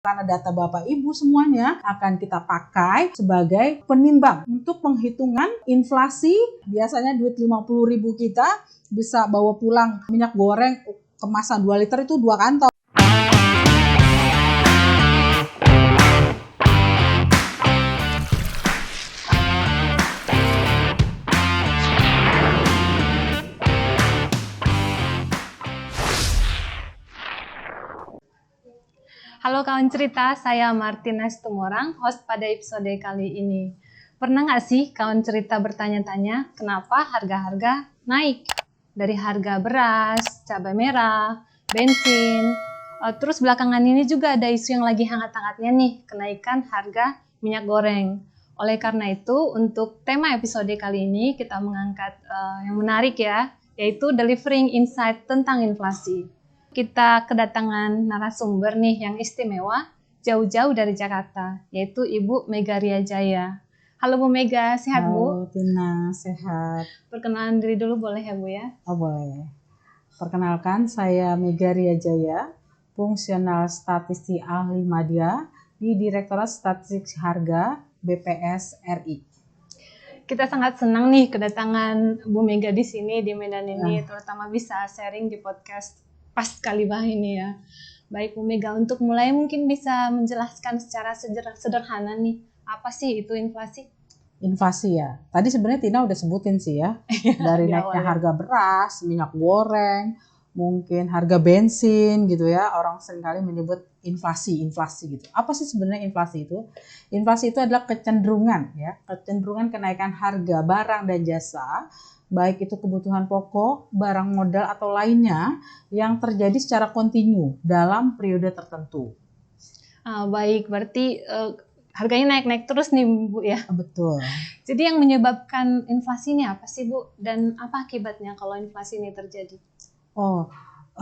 Karena data Bapak Ibu semuanya akan kita pakai sebagai penimbang untuk penghitungan inflasi. Biasanya duit 50.000 kita bisa bawa pulang minyak goreng kemasan 2 liter itu 2 kantong. Halo kawan cerita, saya Martina Situmorang, host pada episode kali ini. Pernah nggak sih kawan cerita bertanya-tanya kenapa harga-harga naik? Dari harga beras, cabai merah, bensin, terus belakangan ini juga ada isu yang lagi hangat-hangatnya nih, kenaikan harga minyak goreng. Oleh karena itu, untuk tema episode kali ini kita mengangkat yang menarik ya, yaitu delivering insight tentang inflasi. Kita kedatangan narasumber nih yang istimewa jauh-jauh dari Jakarta, yaitu Ibu Mega Ria Jaya. Halo Bu Mega, sehat Bu? Halo Tina, sehat. Perkenalan diri dulu boleh ya Bu ya? Oh boleh. Perkenalkan, saya Mega Ria Jaya, fungsional statistik ahli media di Direktorat Statistik Harga BPS RI. Kita sangat senang nih kedatangan Bu Mega di sini di Medan ini, terutama bisa sharing di podcast pas kali ini ya. Baik Bu Mega, untuk mulai mungkin bisa menjelaskan secara sederhana nih, apa sih itu inflasi? Inflasi ya, tadi sebenarnya Tina udah sebutin sih ya, dari naiknya harga beras, minyak goreng, mungkin harga bensin gitu ya, orang seringkali menyebut inflasi gitu. Apa sih sebenarnya inflasi itu? Inflasi itu adalah kecenderungan kenaikan harga barang dan jasa, baik itu kebutuhan pokok, barang modal atau lainnya yang terjadi secara kontinu dalam periode tertentu. Baik, berarti harganya naik-naik terus nih Bu ya? Betul. Jadi yang menyebabkan inflasi ini apa sih Bu? Dan apa akibatnya kalau inflasi ini terjadi?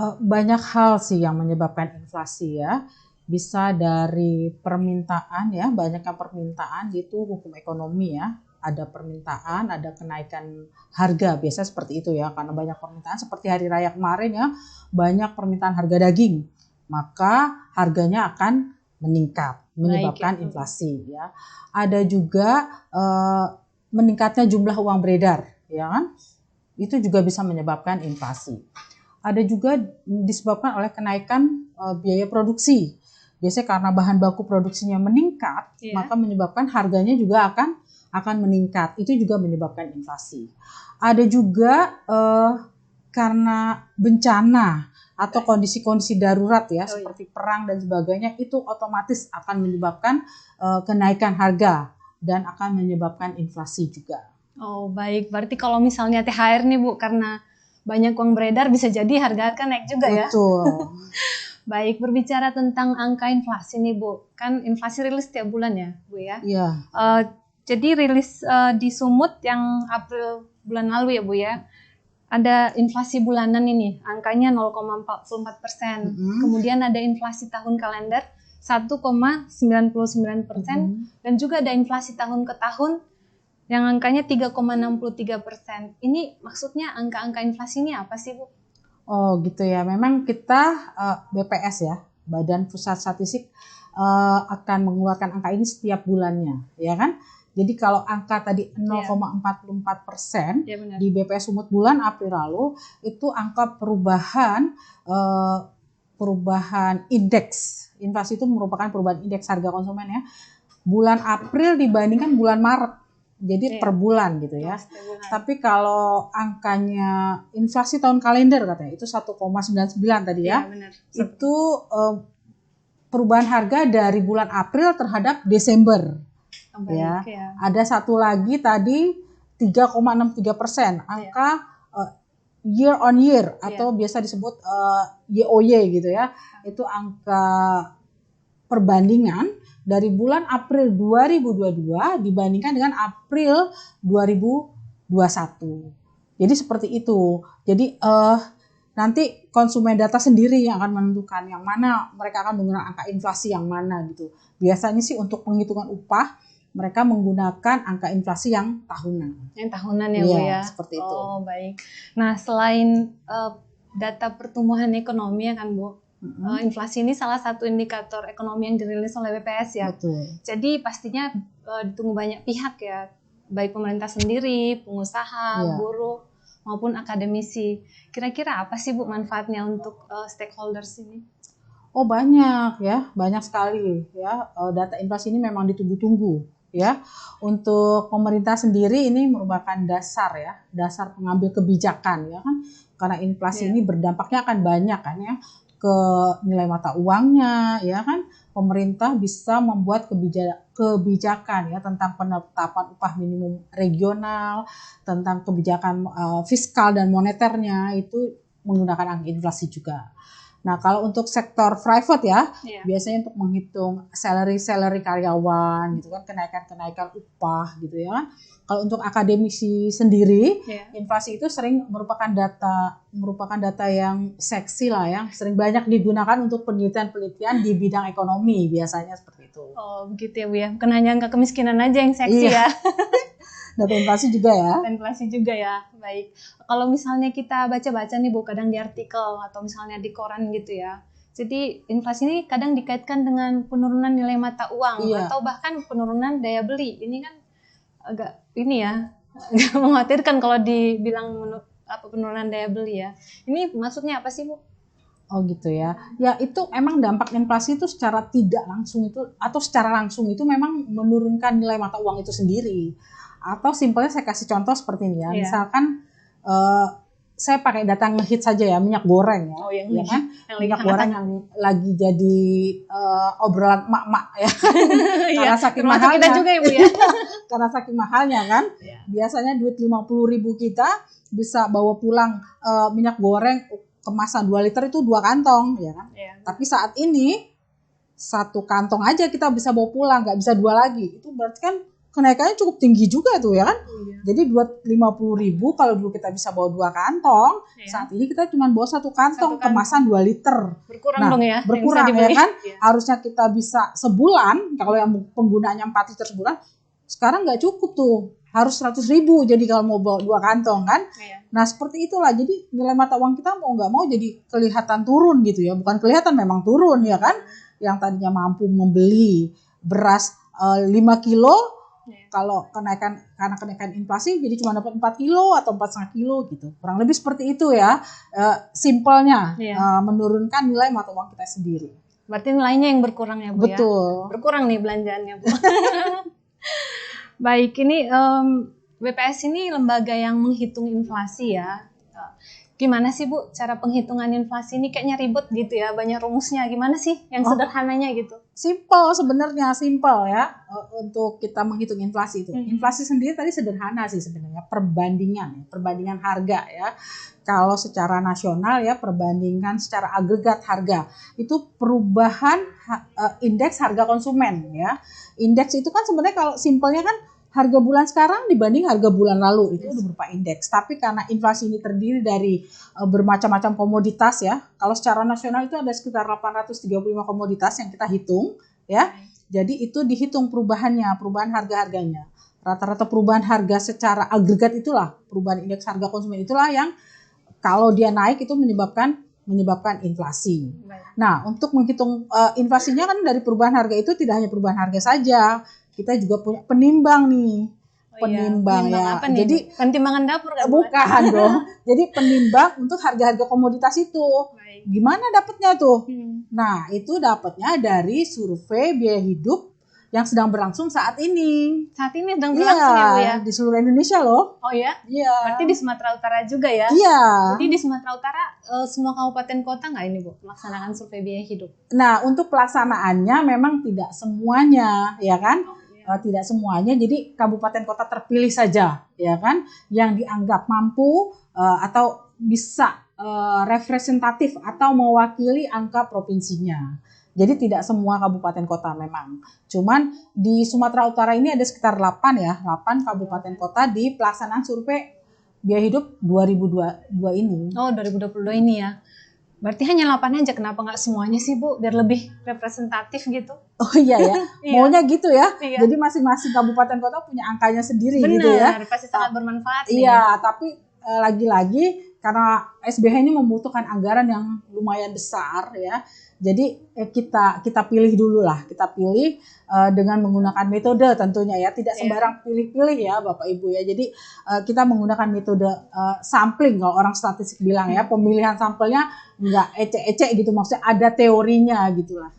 Banyak hal sih yang menyebabkan inflasi ya. Bisa dari permintaan ya, banyaknya permintaan itu hukum ekonomi ya. Ada permintaan, ada kenaikan harga, biasa seperti itu ya, karena banyak permintaan. Seperti hari raya kemarin ya, banyak permintaan harga daging, maka harganya akan meningkat, menyebabkan inflasi ya. Ada juga meningkatnya jumlah uang beredar, ya kan? Itu juga bisa menyebabkan inflasi. Ada juga disebabkan oleh kenaikan biaya produksi. Biasanya karena bahan baku produksinya meningkat, maka menyebabkan harganya juga akan meningkat. Itu juga menyebabkan inflasi. Ada juga karena bencana atau kondisi-kondisi darurat ya, seperti perang dan sebagainya, itu otomatis akan menyebabkan kenaikan harga dan akan menyebabkan inflasi juga. Oh baik, berarti kalau misalnya THR nih Bu, karena banyak uang beredar bisa jadi harga akan naik juga ya? Betul. Baik, berbicara tentang angka inflasi nih Bu, kan inflasi rilis tiap bulan ya Bu ya? Iya. Jadi rilis di Sumut yang April bulan lalu ya Bu ya, ada inflasi bulanan ini, angkanya 0,44%. Kemudian ada inflasi tahun kalender 1,99%, dan juga ada inflasi tahun ke tahun yang angkanya 3,63%. Ini maksudnya angka-angka inflasi ini apa sih Bu? Oh gitu ya, memang kita BPS ya, Badan Pusat Statistik akan mengeluarkan angka ini setiap bulannya, ya kan? Jadi kalau angka tadi 0,44% di BPS Sumut bulan April lalu, itu angka perubahan indeks. Inflasi itu merupakan perubahan indeks harga konsumen ya. Bulan April dibandingkan bulan Maret. Jadi per bulan gitu ya. Tapi kalau angkanya inflasi tahun kalender katanya itu 1,99 tadi ya. Itu perubahan harga dari bulan April terhadap Desember. Ya. Ada satu lagi tadi 3,63%, angka year on year atau biasa disebut YOY gitu ya. Itu angka perbandingan dari bulan April 2022 dibandingkan dengan April 2021. Jadi seperti itu. Jadi nanti konsumen data sendiri yang akan menentukan yang mana mereka akan menggunakan angka inflasi yang mana gitu. Biasanya sih untuk penghitungan upah mereka menggunakan angka inflasi yang tahunan. Yang tahunan ya Bu ya? Seperti itu. Oh baik. Nah selain data pertumbuhan ekonomi ya kan Bu, Inflasi ini salah satu indikator ekonomi yang dirilis oleh BPS ya. Betul. Jadi pastinya ditunggu banyak pihak ya, baik pemerintah sendiri, pengusaha, buruh, maupun akademisi. Kira-kira apa sih Bu manfaatnya untuk stakeholders ini? Oh banyak ya, banyak sekali ya. Data inflasi ini memang ditunggu-tunggu ya. Untuk pemerintah sendiri ini merupakan dasar ya, dasar pengambil kebijakan ya kan. Karena inflasi ini berdampaknya akan banyak kan ya, ke nilai mata uangnya ya kan. Pemerintah bisa membuat kebijakan ya tentang penetapan upah minimum regional, tentang kebijakan fiskal dan moneternya itu menggunakan angka inflasi juga. Nah, kalau untuk sektor private ya, biasanya untuk menghitung salary karyawan gitu kan, kenaikan upah gitu ya. Kalau untuk akademisi sendiri, inflasi itu sering merupakan data yang seksi lah ya, sering banyak digunakan untuk penelitian di bidang ekonomi biasanya seperti itu. Oh, begitu ya Bu ya. Bukan hanya angka kemiskinan aja yang seksi ya. Data inflasi juga ya. Data inflasi juga ya, baik. Kalau misalnya kita baca-baca nih Bu, kadang di artikel atau misalnya di koran gitu ya. Jadi inflasi ini kadang dikaitkan dengan penurunan nilai mata uang atau bahkan penurunan daya beli. Ini kan agak ini ya, agak mengkhawatirkan kalau dibilang penurunan daya beli ya. Ini maksudnya apa sih Bu? Oh gitu ya. Ya itu emang dampak inflasi itu secara tidak langsung itu atau secara langsung itu memang menurunkan nilai mata uang itu sendiri. Atau simpelnya saya kasih contoh seperti ini ya. Misalkan saya pakai data ngehit saja ya, minyak goreng ya. Ya kan? Minyak goreng yang lagi jadi obrolan emak-emak ya. Karena saking mahalnya. Kita juga ya Bu ya. Karena saking mahalnya kan. Biasanya duit 50.000 kita bisa bawa pulang minyak goreng kemasan 2 liter itu 2 kantong ya kan. Tapi saat ini 1 kantong aja kita bisa bawa pulang, nggak bisa 2 lagi. Itu berarti kan kenaikannya cukup tinggi juga tuh ya kan. Jadi 50.000 kalau dulu kita bisa bawa 2 kantong, saat ini kita cuma bawa 1 kantong kemasan 2 liter. Berkurang dong ya. Berkurang ya kan. Harusnya kita bisa sebulan, kalau yang penggunaannya 4 liter sebulan, sekarang nggak cukup tuh. Harus 100.000 jadi kalau mau bawa 2 kantong kan. Nah seperti itulah, jadi nilai mata uang kita mau nggak mau jadi kelihatan turun gitu ya. Bukan kelihatan, memang turun ya kan. Yang tadinya mampu membeli beras 5 kilo, kalau karena kenaikan inflasi jadi cuma dapat 4 kilo atau 4,5 kilo gitu. Kurang lebih seperti itu ya. Simpelnya menurunkan nilai mata uang kita sendiri. Berarti nilainya yang berkurang ya Bu. Betul. Ya? Berkurang nih belanjaannya Bu. Baik, ini BPS ini lembaga yang menghitung inflasi ya. Gimana sih Bu cara penghitungan inflasi ini? Kayaknya ribet gitu ya, banyak rumusnya. Gimana sih yang sederhananya gitu? Simple sebenarnya, simple ya untuk kita menghitung inflasi itu. Inflasi sendiri tadi sederhana sih sebenarnya, perbandingan harga ya. Kalau secara nasional ya perbandingan secara agregat harga. Itu perubahan indeks harga konsumen ya. Indeks itu kan sebenarnya kalau simpelnya kan harga bulan sekarang dibanding harga bulan lalu, itu udah berupa indeks. Tapi karena inflasi ini terdiri dari bermacam-macam komoditas ya. Kalau secara nasional itu ada sekitar 835 komoditas yang kita hitung ya. Jadi itu dihitung perubahan harga-harganya. Rata-rata perubahan harga secara agregat itulah, perubahan indeks harga konsumen itulah yang kalau dia naik itu menyebabkan inflasi. Nah, untuk menghitung inflasinya kan dari perubahan harga itu tidak hanya perubahan harga saja. Kita juga punya penimbang nih. Penimbang ya. Apa nih? Jadi penimbangan dapur kan? Bukan dong. Jadi penimbang untuk harga-harga komoditas itu. Gimana dapatnya tuh? Nah, itu dapatnya dari survei biaya hidup yang sedang berlangsung saat ini. Saat ini sedang berlangsung ya Bu ya? Di seluruh Indonesia loh. Oh ya? Iya. Berarti di Sumatera Utara juga ya? Iya. Jadi di Sumatera Utara semua kabupaten kota nggak ini Bu melaksanakan survei biaya hidup? Nah, untuk pelaksanaannya memang tidak semuanya ya kan? Tidak semuanya, jadi kabupaten kota terpilih saja ya kan yang dianggap mampu atau bisa representatif atau mewakili angka provinsinya. Jadi tidak semua kabupaten kota memang. Cuman di Sumatera Utara ini ada sekitar 8 kabupaten kota di pelaksanaan survei biaya hidup 2022 ini. Oh, 2022 ini ya. Berarti hanya 8 aja, kenapa nggak semuanya sih Bu, biar lebih representatif gitu? Oh iya ya, maunya gitu ya. Jadi masing-masing kabupaten kota punya angkanya sendiri. Bener, gitu ya. Pasti sangat bermanfaat. Iya, tapi lagi-lagi karena SBH ini membutuhkan anggaran yang lumayan besar ya. Jadi kita pilih dulu lah, kita pilih dengan menggunakan metode tentunya ya, tidak sembarang pilih-pilih ya Bapak Ibu ya. Jadi kita menggunakan metode sampling kalau orang statistik bilang ya, pemilihan sampelnya nggak ecek-ecek gitu, maksudnya ada teorinya gitulah.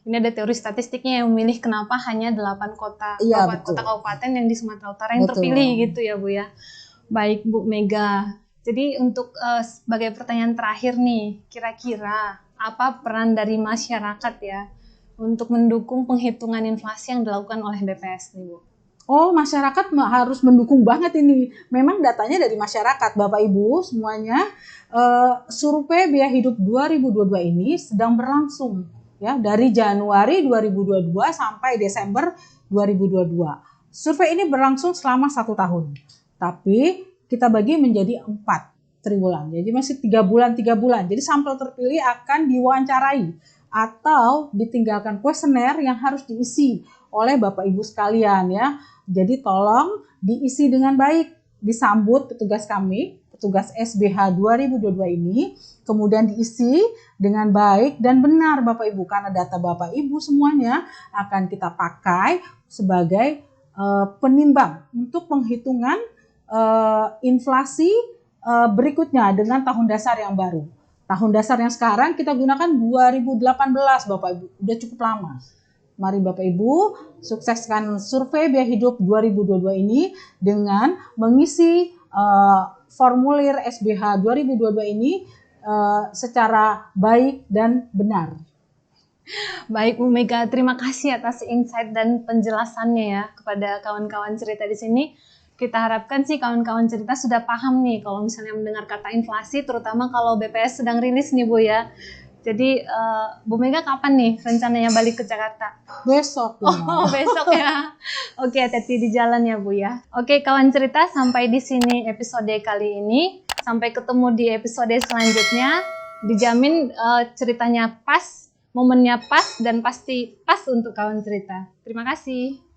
Ini ada teori statistiknya yang memilih kenapa hanya 8 kota kabupaten yang di Sumatera Utara yang terpilih gitu ya Bu ya. Baik Bu Mega. Jadi untuk sebagai pertanyaan terakhir nih, kira-kira apa peran dari masyarakat ya untuk mendukung penghitungan inflasi yang dilakukan oleh BPS nih Bu? Oh, masyarakat harus mendukung banget ini. Memang datanya dari masyarakat, Bapak Ibu semuanya. Survei biaya hidup 2022 ini sedang berlangsung ya, dari Januari 2022 sampai Desember 2022. Survei ini berlangsung selama 1 tahun. Tapi kita bagi menjadi 4 triwulan. Jadi masih 3 bulan. Jadi sampel terpilih akan diwawancarai atau ditinggalkan kuesioner yang harus diisi oleh Bapak Ibu sekalian ya. Jadi tolong diisi dengan baik, disambut petugas kami, petugas SBH 2022 ini, kemudian diisi dengan baik dan benar Bapak Ibu, karena data Bapak Ibu semuanya akan kita pakai sebagai penimbang untuk penghitungan inflasi berikutnya dengan tahun dasar yang baru. Tahun dasar yang sekarang kita gunakan 2018 Bapak Ibu, udah cukup lama. Mari Bapak Ibu sukseskan survei biaya hidup 2022 ini dengan mengisi formulir SBH 2022 ini secara baik dan benar. Baik Bu Mega, terima kasih atas insight dan penjelasannya ya kepada kawan-kawan cerita di sini. Kita harapkan sih kawan-kawan cerita sudah paham nih kalau misalnya mendengar kata inflasi, terutama kalau BPS sedang rilis nih Bu ya. Jadi Bu Mega kapan nih rencananya balik ke Jakarta? Besok. Oh, besok ya. Oke, hati-hati di jalan ya Bu ya. Oke, kawan cerita, sampai di sini episode kali ini. Sampai ketemu di episode selanjutnya. Dijamin ceritanya pas, momennya pas, dan pasti pas untuk kawan cerita. Terima kasih.